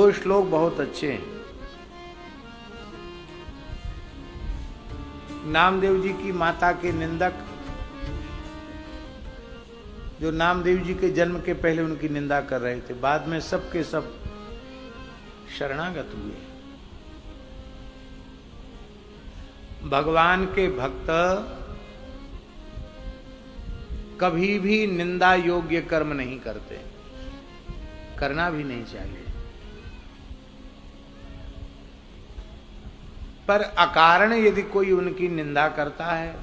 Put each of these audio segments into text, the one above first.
दो श्लोक बहुत अच्छे हैं। नामदेव जी की माता के निंदक, जो नामदेव जी के जन्म के पहले उनकी निंदा कर रहे थे, बाद में सब के सब शरणागत हुए। भगवान के भक्त कभी भी निंदा योग्य कर्म नहीं करते, करना भी नहीं चाहिए। पर अकारण यदि कोई उनकी निंदा करता है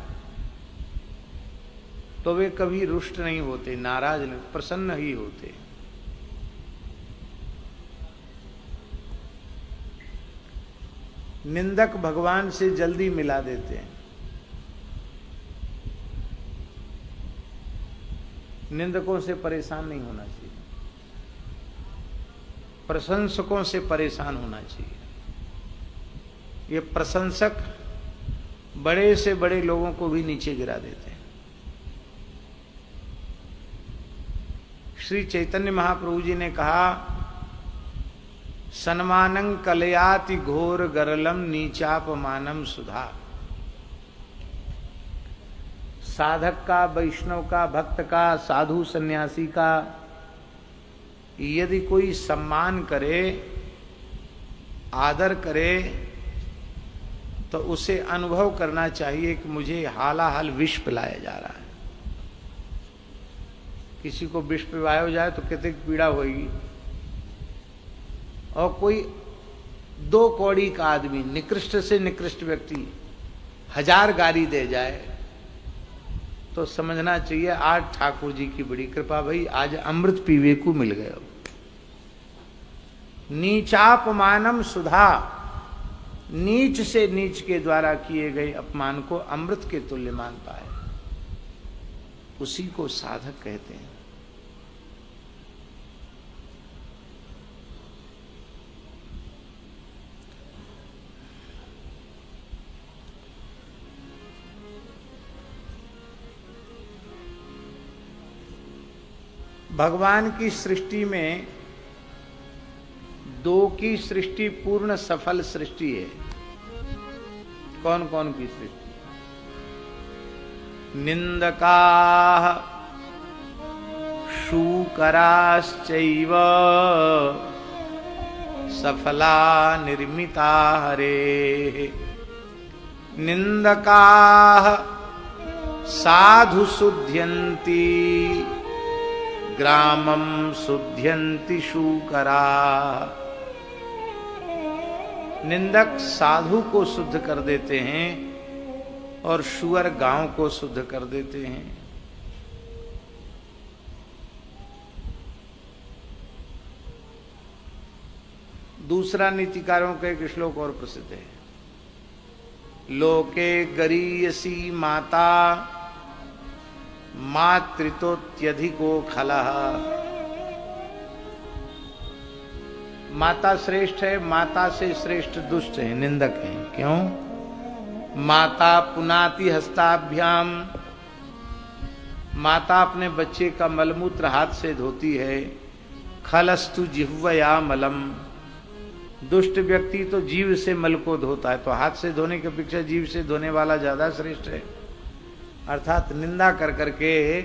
तो वे कभी रुष्ट नहीं होते, नाराज नहीं, प्रसन्न ही होते। निंदक भगवान से जल्दी मिला देते हैं। निंदकों से परेशान नहीं होना चाहिए, प्रशंसकों से परेशान होना चाहिए। ये प्रशंसक बड़े से बड़े लोगों को भी नीचे गिरा देते हैं। श्री चैतन्य महाप्रभु जी ने कहा, सन्मानं कलयाति घोर गरलम नीचापमानम सुधा। साधक का, वैष्णव का, भक्त का, साधु सन्यासी का यदि कोई सम्मान करे, आदर करे, तो उसे अनुभव करना चाहिए कि मुझे हालाहाल विष पिलाया जा रहा है। किसी को विष पिलाया जाए तो कितनी पीड़ा होगी। और कोई 2 कौड़ी का आदमी, निकृष्ट से निकृष्ट व्यक्ति 1000 गाली दे जाए तो समझना चाहिए आज ठाकुर जी की बड़ी कृपा, भाई आज अमृत पीवे को मिल गया। नीचापमानम सुधा, नीच से नीच के द्वारा किए गए अपमान को अमृत के तुल्य मानता है, उसी को साधक कहते हैं। भगवान की सृष्टि में 2 की सृष्टि पूर्ण सफल सृष्टि है। कौन कौन की सृष्टि? निंदकाः शूकराश्चैव सफला निर्मिता हरेः। निंदकाः साधु शुध्यन्ति ग्रामं शुध्यन्ति शूकराः। निंदक साधु को शुद्ध कर देते हैं और शुअर गांव को शुद्ध कर देते हैं। दूसरा नीतिकारों का एक श्लोक और प्रसिद्ध है, लोके गरीयसी माता मातृतोत्यधिको खलः। माता श्रेष्ठ है, माता से श्रेष्ठ दुष्ट है, निंदक है। क्यों? माता पुनाति हस्ताभ्याम, माता अपने बच्चे का मलमूत्र हाथ से धोती है। खलस्तु जिह्वया मलम, दुष्ट व्यक्ति तो जीव से मल को धोता है, तो हाथ से धोने की अपेक्षा जीव से धोने वाला ज्यादा श्रेष्ठ है। अर्थात निंदा कर करके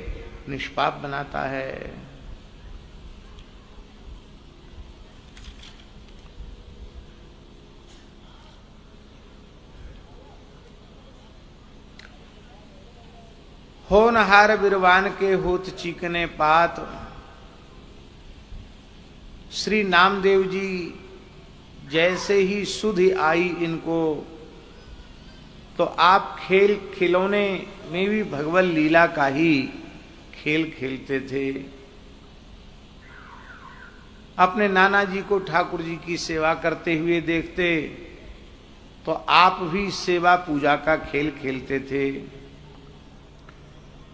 निष्पाप बनाता है। होनहार बिरवान के होत चीकने पात। श्री नामदेव जी जैसे ही सुधि आई इनको, तो आप खेल खिलौने में भी भगवत लीला का ही खेल खेलते थे। अपने नाना जी को ठाकुर जी की सेवा करते हुए देखते तो आप भी सेवा पूजा का खेल खेलते थे।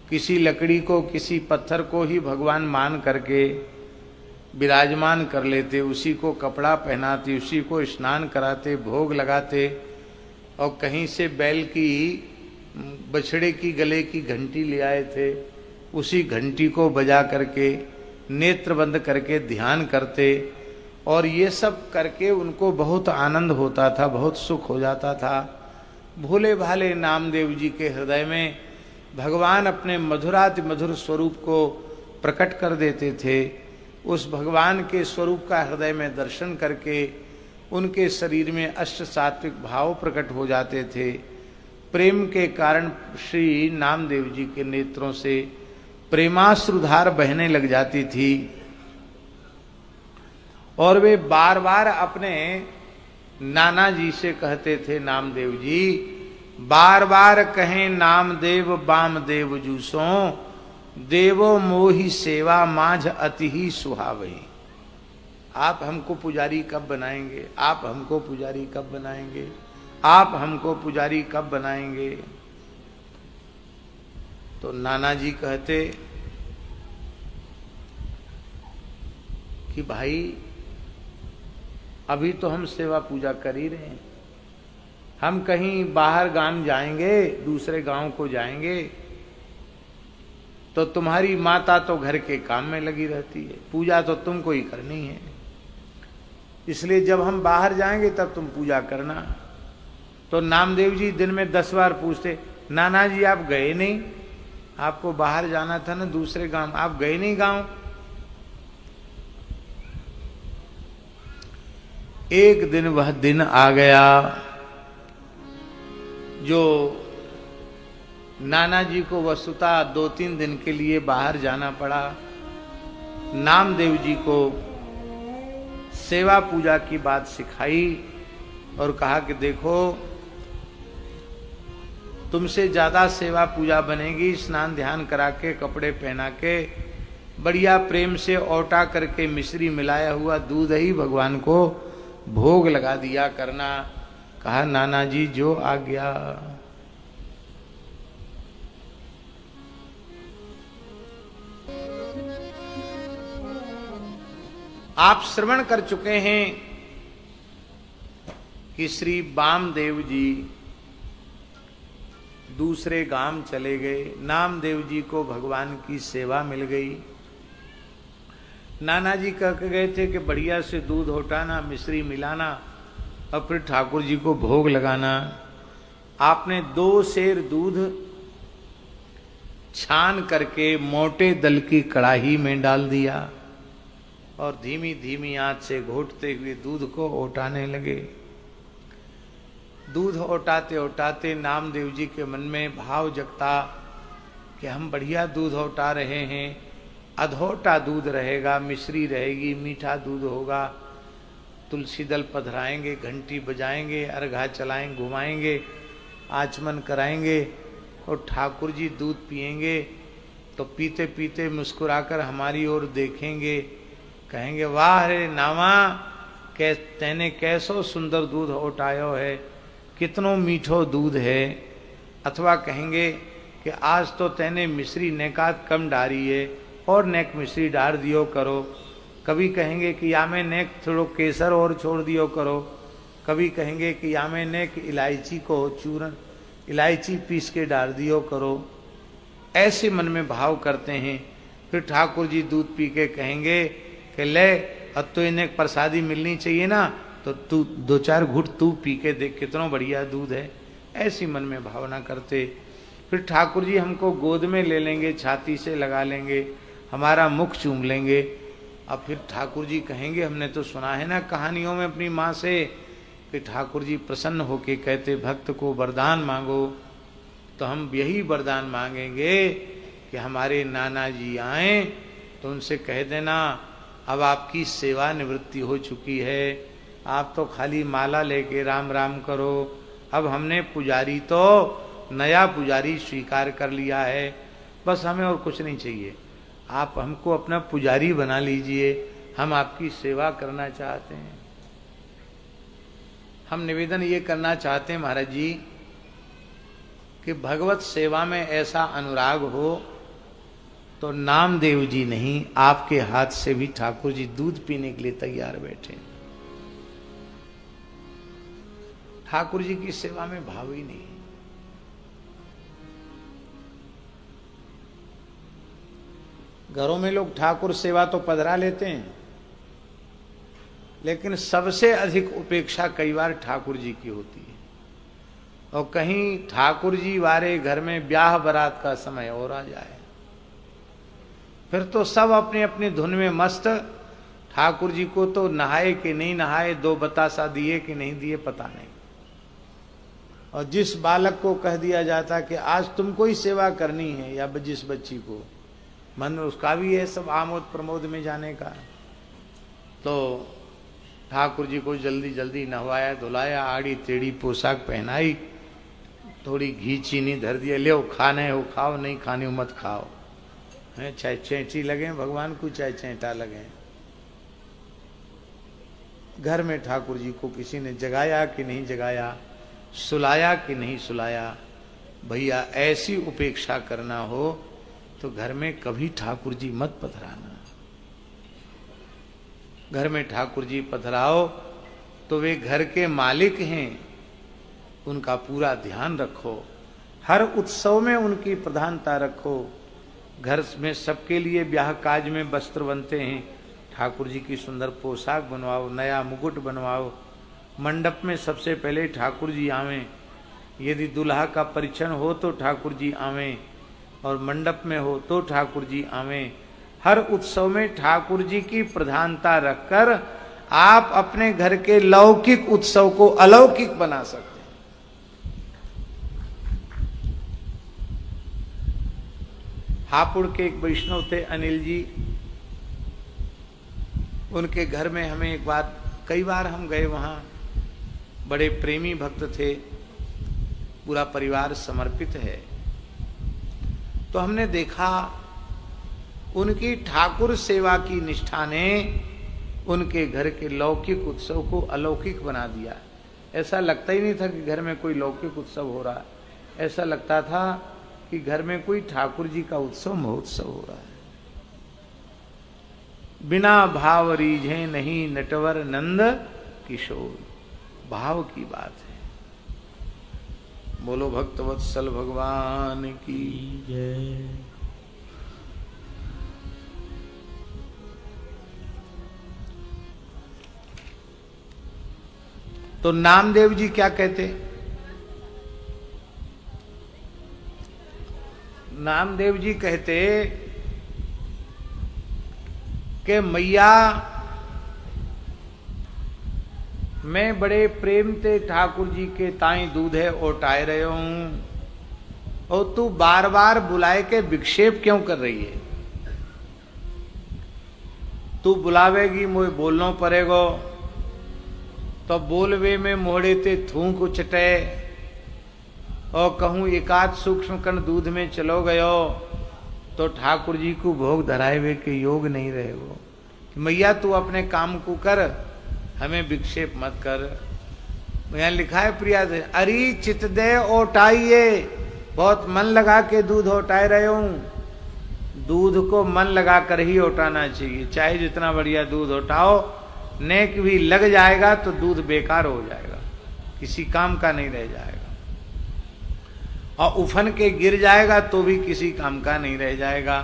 किसी लकड़ी को, किसी पत्थर को ही भगवान मान करके विराजमान कर लेते, उसी को कपड़ा पहनाते, उसी को स्नान कराते, भोग लगाते, और कहीं से बैल की, बछड़े की गले की घंटी ले आए थे, उसी घंटी को बजा करके नेत्र बंद करके ध्यान करते और ये सब करके उनको बहुत आनंद होता था, बहुत सुख हो जाता था। भोले भाले नामदेव जी के हृदय में भगवान अपने मधुराति मधुर स्वरूप को प्रकट कर देते थे। उस भगवान के स्वरूप का हृदय में दर्शन करके उनके शरीर में अष्ट सात्विक भाव प्रकट हो जाते थे। प्रेम के कारण श्री नामदेव जी के नेत्रों से प्रेमाश्रुधार बहने लग जाती थी और वे बार बार अपने नाना जी से कहते थे, नामदेव जी बार बार कहें नामदेव बामदेव जूसो, देवो मोहि सेवा माझ अति ही सुहावही। आप हमको पुजारी कब बनाएंगे, आप हमको पुजारी कब बनाएंगे, आप हमको पुजारी कब बनाएंगे। तो नाना जी कहते कि भाई अभी तो हम सेवा पूजा कर ही रहे हैं, हम कहीं बाहर गांव जाएंगे, दूसरे गांव को जाएंगे तो तुम्हारी माता तो घर के काम में लगी रहती है, पूजा तो तुमको ही करनी है, इसलिए जब हम बाहर जाएंगे तब तुम पूजा करना। तो नामदेव जी दिन में 10 बार पूछते, नाना जी आप गए नहीं, आपको बाहर जाना था ना दूसरे गांव, आप गए नहीं गांव। एक दिन वह दिन आ गया जो नाना जी को वस्तुतः 2-3 दिन के लिए बाहर जाना पड़ा। नामदेव जी को सेवा पूजा की बात सिखाई और कहा कि देखो तुमसे ज्यादा सेवा पूजा बनेगी, स्नान ध्यान करा के कपड़े पहना के बढ़िया प्रेम से औटा करके मिश्री मिलाया हुआ दूध ही भगवान को भोग लगा दिया करना। कहा नाना जी जो आ गया। आप श्रवण कर चुके हैं कि श्री वामदेव जी दूसरे गांव चले गए, नामदेव जी को भगवान की सेवा मिल गई। नाना जी कह के गए थे कि बढ़िया से दूध होटाना, मिश्री मिलाना और फिर ठाकुर जी को भोग लगाना। आपने 2 सेर दूध छान करके मोटे दल की कड़ाही में डाल दिया और धीमी धीमी आंच से घोटते हुए दूध को ओटाने लगे। दूध ओटाते ओटाते नामदेव जी के मन में भाव जगता कि हम बढ़िया दूध ओटा रहे हैं, अधोटा दूध रहेगा, मिश्री रहेगी, मीठा दूध होगा, तुलसी दल पधराएंगे, घंटी बजाएंगे, अर्घा चलाएंगे, घुमाएंगे, आचमन कराएंगे और ठाकुर जी दूध पिएंगे तो पीते पीते मुस्कुराकर हमारी ओर देखेंगे, कहेंगे वाह रे नामा तेने कैसो सुंदर दूध ओटायो है, कितनो मीठो दूध है। अथवा कहेंगे कि आज तो तेने मिश्री नेकात कम डारी है और नेक मिश्री डाल दियो करो। कभी कहेंगे कि या में नेक थोड़ो केसर और छोड़ दियो करो। कभी कहेंगे कि या में नेक इलायची को चूरन इलायची पीस के डाल दियो करो। ऐसे मन में भाव करते हैं। फिर ठाकुर जी दूध पी के कहेंगे कि ले अब तो इन्हें प्रसादी मिलनी चाहिए ना, तो तू 2-4 घूंट तू पी के देख कितना बढ़िया दूध है। ऐसी मन में भावना करते। फिर ठाकुर जी हमको गोद में ले लेंगे, छाती से लगा लेंगे, हमारा मुख चूम लेंगे। अब फिर ठाकुर जी कहेंगे हमने तो सुना है ना कहानियों में अपनी माँ से कि ठाकुर जी प्रसन्न होके कहते भक्त को वरदान मांगो, तो हम यही वरदान मांगेंगे कि हमारे नाना जी आए तो उनसे कह देना अब आपकी सेवा निवृत्ति हो चुकी है, आप तो खाली माला लेके राम राम करो। अब हमने पुजारी तो नया पुजारी स्वीकार कर लिया है, बस हमें और कुछ नहीं चाहिए, आप हमको अपना पुजारी बना लीजिए, हम आपकी सेवा करना चाहते हैं। हम निवेदन ये करना चाहते हैं महाराज जी कि भगवत सेवा में ऐसा अनुराग हो तो नामदेव जी नहीं, आपके हाथ से भी ठाकुर जी दूध पीने के लिए तैयार बैठे। ठाकुर जी की सेवा में भाव ही नहीं। घरों में लोग ठाकुर सेवा तो पधरा लेते हैं, लेकिन सबसे अधिक उपेक्षा कई बार ठाकुर जी की होती है। और कहीं ठाकुर जी वाले घर में ब्याह बारात का समय और आ जाए, फिर तो सब अपनी अपनी धुन में मस्त। ठाकुर जी को तो नहाए कि नहीं नहाए, 2 बतासा दिए कि नहीं दिए पता नहीं। और जिस बालक को कह दिया जाता कि आज तुमको ही सेवा करनी है, या जिस बच्ची को मन में उसका भी है सब आमोद प्रमोद में जाने का, तो ठाकुर जी को जल्दी जल्दी नहवाया धुलाया, आड़ी टेढ़ी पोशाक पहनाई, थोड़ी घी चीनी धर दिया, ले खाने हो खाओ, नहीं खाने हो मत खाओ, है चाहे चैंटी लगे भगवान को चाहे चैंटा लगे। घर में ठाकुर जी को किसी ने जगाया कि नहीं जगाया, सुलाया कि नहीं सुलाया। भैया ऐसी उपेक्षा करना हो तो घर में कभी ठाकुर जी मत पधराना। घर में ठाकुर जी पधराओ तो वे घर के मालिक हैं, उनका पूरा ध्यान रखो, हर उत्सव में उनकी प्रधानता रखो। घर में सबके लिए ब्याह काज में वस्त्र बनते हैं, ठाकुर जी की सुंदर पोशाक बनवाओ, नया मुकुट बनवाओ। मंडप में सबसे पहले ठाकुर जी आवें, यदि दुल्हा का परिछन हो तो ठाकुर जी आवें, और मंडप में हो तो ठाकुर जी आवें। हर उत्सव में ठाकुर जी की प्रधानता रखकर आप अपने घर के लौकिक उत्सव को अलौकिक बना सकते हैं। हापुड़ के एक वैष्णव थे अनिल जी, उनके घर में हमें एक बार, कई बार हम गए वहां, बड़े प्रेमी भक्त थे, पूरा परिवार समर्पित है। तो हमने देखा उनकी ठाकुर सेवा की निष्ठा ने उनके घर के लौकिक उत्सव को अलौकिक बना दिया। ऐसा लगता ही नहीं था कि घर में कोई लौकिक उत्सव हो रहा है, ऐसा लगता था कि घर में कोई ठाकुर जी का उत्सव महोत्सव हो रहा है। बिना भाव रीझे नहीं नटवर नंद किशोर, भाव की बात है। बोलो भक्तवत्सल भगवान की जय। तो नामदेव जी क्या कहते? नामदेव जी कहते कि मैया मैं बड़े प्रेम ते ठाकुर जी के ताई दूधे ओटाए रहे हूं, और तू बार बार बुलाए के विक्षेप क्यों कर रही है? तू बुलावेगी मुझे बोलना पड़ेगो, तो बोलवे में मोड़े ते थूक उचटे, और कहूं एकाध सूक्ष्म कण दूध में चलो गयो तो ठाकुर जी को भोग धराए के योग नहीं रहे वो। मैया तू अपने काम को कर, हमें विक्षेप मत कर। यहाँ लिखा है प्रिया दे, अरे चित दे ओटाइए, बहुत मन लगा के दूध ओटाए रहे हूं। दूध को मन लगा कर ही ओटाना चाहिए, चाहे जितना बढ़िया दूध ओटाओ, नेक भी लग जाएगा तो दूध बेकार हो जाएगा, किसी काम का नहीं रह जाएगा। और उफन के गिर जाएगा तो भी किसी काम का नहीं रह जाएगा।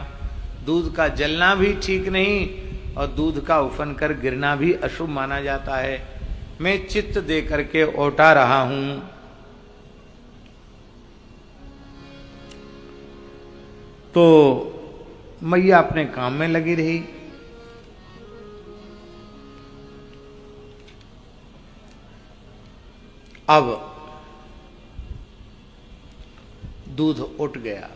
दूध का जलना भी ठीक नहीं, और दूध का उफन कर गिरना भी अशुभ माना जाता है। मैं चित्त दे करके ओटा रहा हूं। तो मैया अपने काम में लगी रही। अब दूध उठ गया,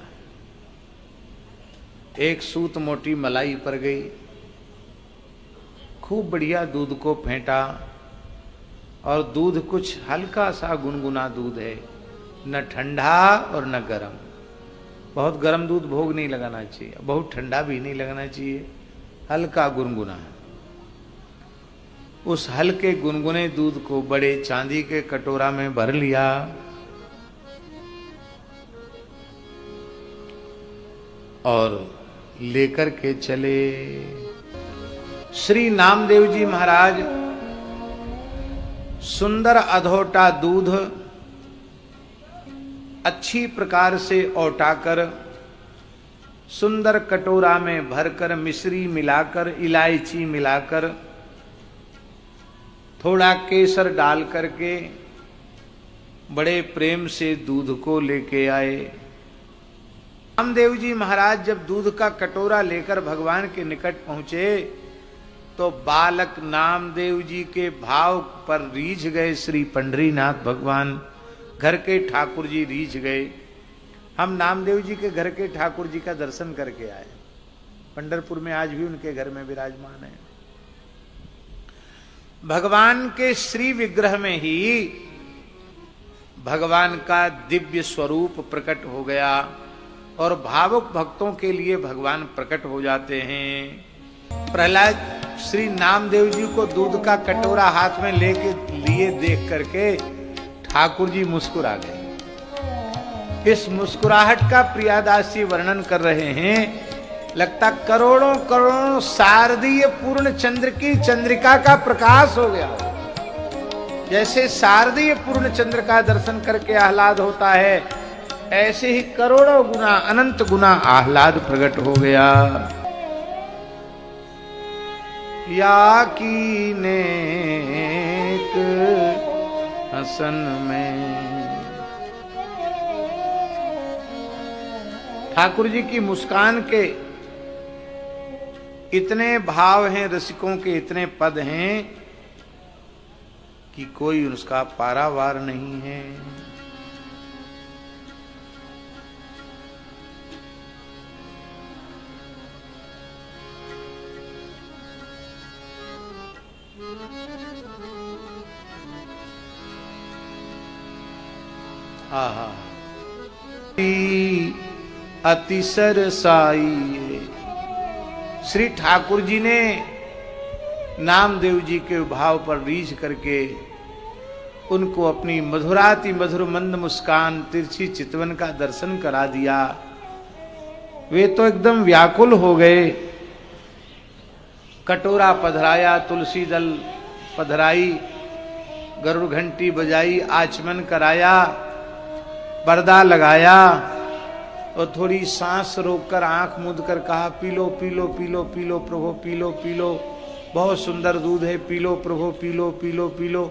एक सूत मोटी मलाई पर गई, खूब बढ़िया दूध को फेंटा, और दूध कुछ हल्का सा गुनगुना दूध है, न ठंडा और न गर्म। बहुत गर्म दूध भोग नहीं लगाना चाहिए, बहुत ठंडा भी नहीं लगाना चाहिए, हल्का गुनगुना। उस हल्के गुनगुने दूध को बड़े चांदी के कटोरा में भर लिया, और लेकर के चले। श्री नामदेव जी महाराज सुंदर अधोटा दूध अच्छी प्रकार से औटाकर सुंदर कटोरा में भरकर मिश्री मिलाकर इलायची मिलाकर थोड़ा केसर डाल करके बड़े प्रेम से दूध को लेके आए। नामदेव जी महाराज जब दूध का कटोरा लेकर भगवान के निकट पहुंचे तो बालक नामदेव जी के भाव पर रीझ गए। श्री पंडरीनाथ भगवान, घर के ठाकुर जी रीझ गए। हम नामदेव जी के घर के ठाकुर जी का दर्शन करके आए। पंढरपुर में आज भी उनके घर में विराजमान है। भगवान के श्री विग्रह में ही भगवान का दिव्य स्वरूप प्रकट हो गया और भावुक भक्तों के लिए भगवान प्रकट हो जाते हैं। प्रहलाद श्री नामदेव जी को दूध का कटोरा हाथ में लेके लिए देख करके ठाकुर जी मुस्कुरा गए। इस मुस्कुराहट का प्रियादास जी वर्णन कर रहे हैं। लगता करोड़ों करोड़ों शारदीय पूर्ण चंद्र की चंद्रिका का प्रकाश हो गया। जैसे शारदीय पूर्ण चंद्र का दर्शन करके आह्लाद होता है, ऐसे ही करोड़ों गुना अनंत गुना आह्लाद प्रकट हो गया। या की नेक हसन में ठाकुर जी की मुस्कान के इतने भाव हैं, रसिकों के इतने पद हैं कि कोई उसका पारावार नहीं है। आहा अति सरसाई। श्री ठाकुर जी ने नामदेव जी के भाव पर रीझ करके उनको अपनी मधुराति मधुर मंद मुस्कान तिरछी चितवन का दर्शन करा दिया। वे तो एकदम व्याकुल हो गए। कटोरा पधराया, तुलसी दल पधराई, गरुड़ घंटी बजाई, आचमन कराया, पर्दा लगाया और थोड़ी सांस रोककर आंख मूंद कर कहा, P low P low P low P low प्रभु, पी लो पी लो, बहुत सुंदर दूध है, पी लो प्रभु, P low P low P low.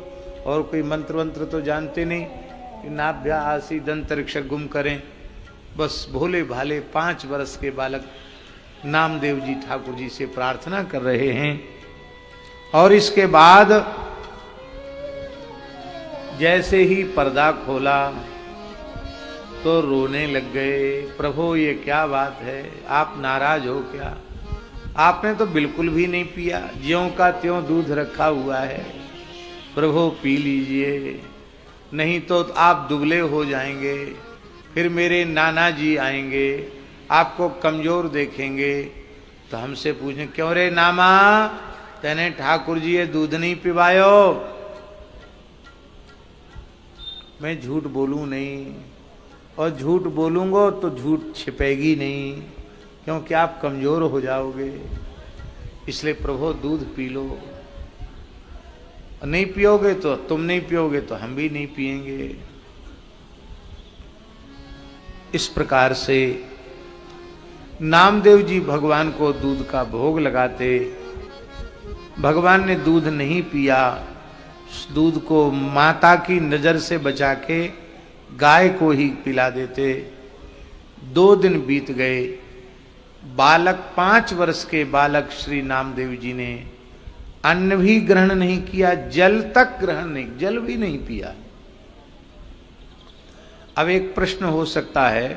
और कोई मंत्र वंत्र तो जानते नहीं कि नाभ्या आसी दंतरिक्ष गुम करें। बस भोले भाले 5 वर्ष के बालक नामदेव जी ठाकुर जी से प्रार्थना कर रहे हैं। और इसके बाद जैसे ही पर्दा खोला तो रोने लग गए। प्रभु ये क्या बात है, आप नाराज हो क्या? आपने तो बिल्कुल भी नहीं पिया, ज्यों का त्यों दूध रखा हुआ है। प्रभु पी लीजिए, नहीं तो आप दुबले हो जाएंगे। फिर मेरे नाना जी आएंगे, आपको कमजोर देखेंगे तो हमसे पूछें, क्यों रे नामा, तेने ठाकुर जी ये दूध नहीं पिवायो? मैं झूठ बोलूं नहीं, और झूठ बोलूंगा तो झूठ छिपेगी नहीं, क्योंकि आप कमजोर हो जाओगे। इसलिए प्रभु दूध पी लो, नहीं पियोगे तो तुम नहीं पियोगे तो हम भी नहीं पिएंगे। इस प्रकार से नामदेव जी भगवान को दूध का भोग लगाते। भगवान ने दूध नहीं पिया, दूध को माता की नजर से बचा के गाय को ही पिला देते। 2 दिन बीत गए। बालक 5 वर्ष के बालक श्री नामदेव जी ने अन्न भी ग्रहण नहीं किया, जल तक ग्रहण नहीं, जल भी नहीं पिया। अब एक प्रश्न हो सकता है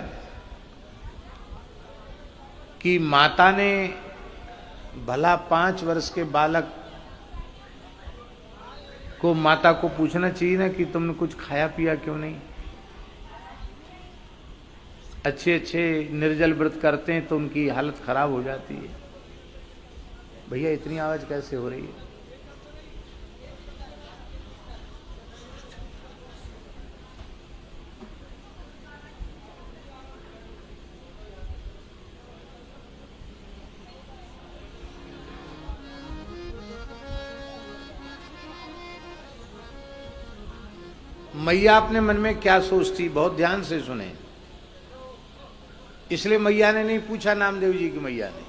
कि माता ने भला 5 वर्ष के बालक को माता को पूछना चाहिए ना कि तुमने कुछ खाया पिया क्यों नहीं? अच्छे अच्छे निर्जल व्रत करते हैं तो उनकी हालत खराब हो जाती है। भैया इतनी आवाज कैसे हो रही है? मैया अपने मन में क्या सोचती, बहुत ध्यान से सुने। इसलिए मैया ने नहीं पूछा नामदेव जी की मैया ने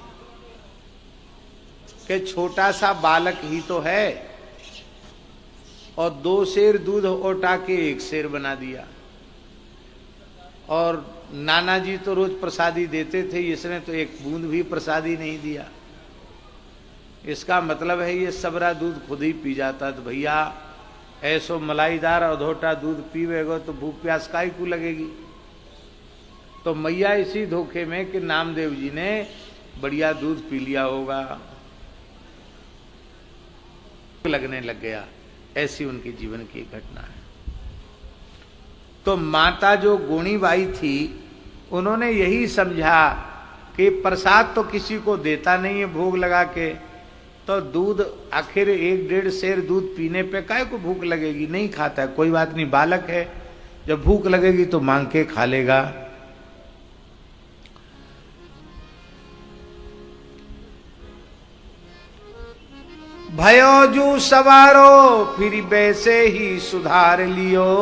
कि छोटा सा बालक ही तो है, और 2 सेर दूध ओटा के 1 सेर बना दिया। और नाना जी तो रोज प्रसादी देते थे, इसने तो 1 बूंद भी प्रसादी नहीं दिया। इसका मतलब है ये सबरा दूध खुद ही पी जाता। तो भैया ऐसो मलाईदार अधोटा दूध पीवेगो तो भूख प्यास काहे को लगेगी। तो मैया इसी धोखे में कि नामदेव जी ने बढ़िया दूध पी लिया होगा, लगने लग गया। ऐसी उनके जीवन की घटना है। तो माता जो गुणीबाई थी, उन्होंने यही समझा कि प्रसाद तो किसी को देता नहीं है भोग लगा के, तो दूध आखिर 1-1.5 सेर दूध पीने पे काहे को भूख लगेगी। नहीं खाता है, कोई बात नहीं, बालक है, जब भूख लगेगी तो मांग के खा लेगा। भयो जू सवारो फिर वैसे ही सुधार लियो,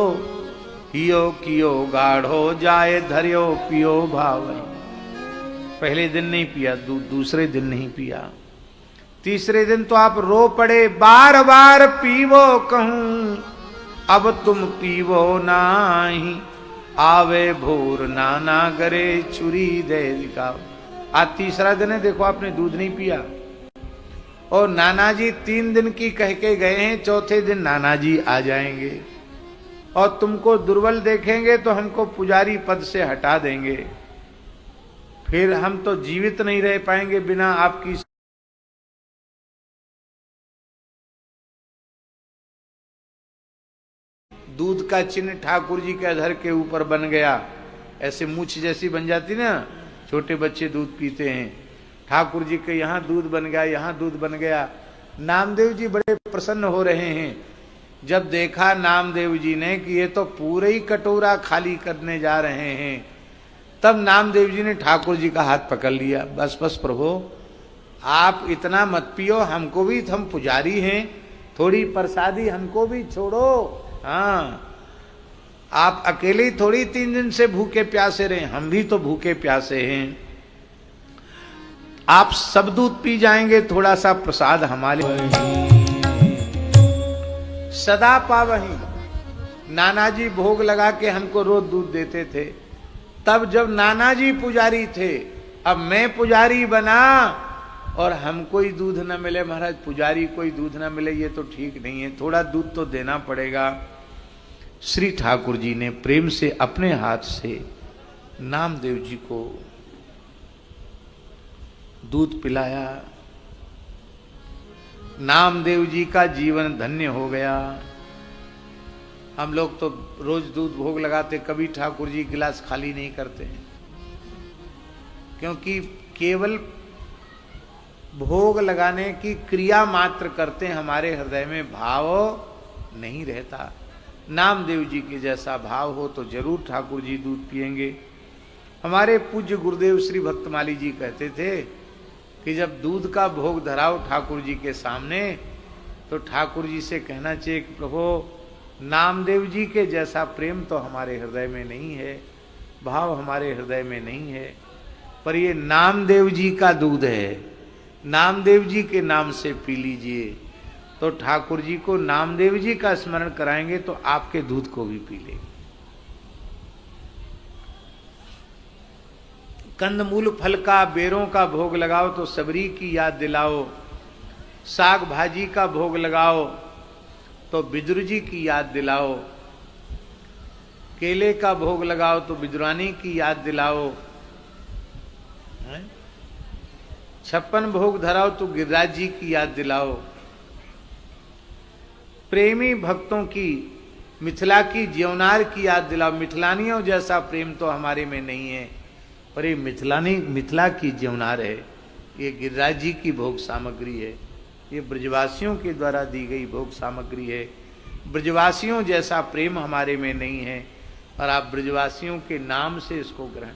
हियो कियो गाढ़ो जाए धरियो पियो भावई। पहले दिन नहीं पिया दूध, दूसरे दिन नहीं पिया, तीसरे दिन तो आप रो पड़े, बार बार पीवो कहूं अब तुम पीवो नाही, आवे भोर नाना गरे चुरी दे दिखाओ। आज तीसरा दिन है, देखो आपने दूध नहीं पिया। और नाना जी 3 दिन की कह के गए हैं, चौथे दिन नाना जी आ जाएंगे और तुमको दुर्बल देखेंगे तो हमको पुजारी पद से हटा देंगे, फिर हम तो जीवित नहीं रह पाएंगे बिना आपकी। दूध का चिन्ह ठाकुर जी के अधर के ऊपर बन गया, ऐसे मूछ जैसी बन जाती ना, छोटे बच्चे दूध पीते हैं, ठाकुर जी के यहाँ दूध बन गया, यहाँ दूध बन गया। नामदेव जी बड़े प्रसन्न हो रहे हैं। जब देखा नामदेव जी ने कि ये तो पूरे ही कटोरा खाली करने जा रहे हैं, तब नामदेव जी ने ठाकुर जी का हाथ पकड़ लिया। बस बस प्रभु, आप इतना मत पियो, हमको भी, हम पुजारी हैं, थोड़ी प्रसादी हमको भी छोड़ो। हाँ, आप अकेले थोड़ी 3 दिन से भूखे प्यासे रहे, हम भी तो भूखे प्यासे हैं। आप सब दूध पी जाएंगे, थोड़ा सा प्रसाद हमारे सदा पावही। नाना जी भोग लगा के हमको रोज दूध देते थे, तब जब नाना जी पुजारी थे, अब मैं पुजारी बना और हमको ही दूध न मिले। महाराज पुजारी कोई दूध न मिले, ये तो ठीक नहीं है, थोड़ा दूध तो देना पड़ेगा। श्री ठाकुर जी ने प्रेम से अपने हाथ से नामदेव जी को दूध पिलाया। नामदेव जी का जीवन धन्य हो गया। हम लोग तो रोज दूध भोग लगाते, कभी ठाकुर जी गिलास खाली नहीं करते हैं, क्योंकि केवल भोग लगाने की क्रिया मात्र करते हैं, हमारे हृदय में भाव नहीं रहता। नामदेव जी के जैसा भाव हो तो जरूर ठाकुर जी दूध पिएंगे। हमारे पूज्य गुरुदेव श्री भक्तमाली जी कहते थे कि जब दूध का भोग धराओ ठाकुर जी के सामने, तो ठाकुर जी से कहना चाहिए कि प्रभु नामदेव जी के जैसा प्रेम तो हमारे हृदय में नहीं है, भाव हमारे हृदय में नहीं है, पर ये नामदेव जी का दूध है, नामदेव जी के नाम से पी लीजिए। तो ठाकुर जी को नामदेव जी का स्मरण कराएंगे तो आपके दूध को भी पी लेंगे। कंदमूल फल का, बेरों का भोग लगाओ तो सबरी की याद दिलाओ, साग भाजी का भोग लगाओ तो बिदुर जी की याद दिलाओ, केले का भोग लगाओ तो बिदुरानी की याद दिलाओ, 56 भोग धराओ तो गिरिराज जी की याद दिलाओ। प्रेमी भक्तों की, मिथिला की ज्योनार की याद दिलाओ। मिथिलानियों जैसा प्रेम तो हमारे में नहीं है, पर ये मिथिला की ज्योनार है, ये गिरिराज जी की भोग सामग्री है, ये ब्रजवासियों के द्वारा दी गई भोग सामग्री है। ब्रजवासियों जैसा प्रेम हमारे में नहीं है, और आप ब्रजवासियों के नाम से इसको ग्रहण